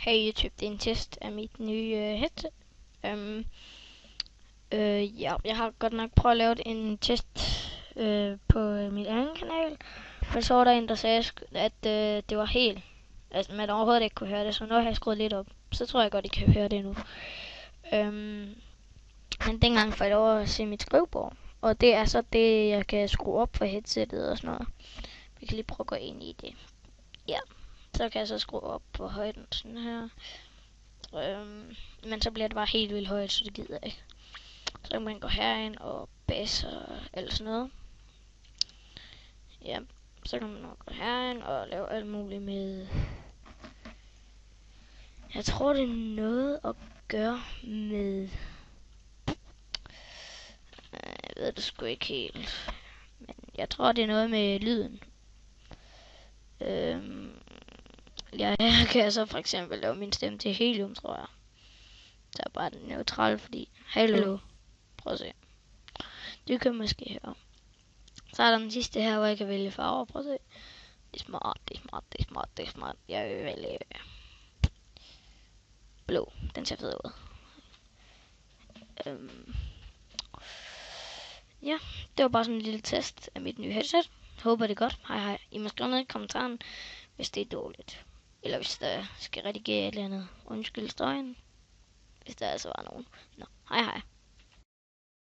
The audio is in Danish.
Hey YouTube, det er en test af mit nye headset. Ja, jeg har godt nok prøvet at lave en test på min anden kanal. Men så var der en, der sagde, at det var helt, altså man overhovedet ikke kunne høre det. Så nu har jeg skruet lidt op. Så tror jeg godt, I kan høre det nu. Men dengang får jeg lov at se mit skrivebord. Og det er så det, jeg kan skrue op for headsettet og sådan noget. Vi kan lige prøve at gå ind i det. Ja, så kan jeg så skrue op på højden sådan her. Men så bliver det bare helt vildt højt, så det gider jeg ikke. Så kan man gå herind og bass og alt sådan noget. Ja, så kan man nok gå herind og lave alt muligt med... Jeg tror, det er noget at gøre med... Jeg ved det sgu ikke helt. Men jeg tror, det er noget med lyden. Ja, jeg kan så for eksempel lave min stemme til helium, tror jeg. Så er bare neutral, fordi... Hallo. Prøv at se. Det kan man måske høre. Så er der den sidste her, hvor jeg kan vælge farver. Prøv at se. Det er smart, det er smart, det er smart, det er smart. Jeg vil vælge blå. Den ser fed ud. Ja, det var bare sådan en lille test af mit nye headset. Håber det er godt. Hej hej. I må skrive ned i kommentaren, hvis det er dårligt. Eller hvis der skal redigere et eller andet. Undskyld støjen. Hvis der altså var nogen. Nå, hej hej.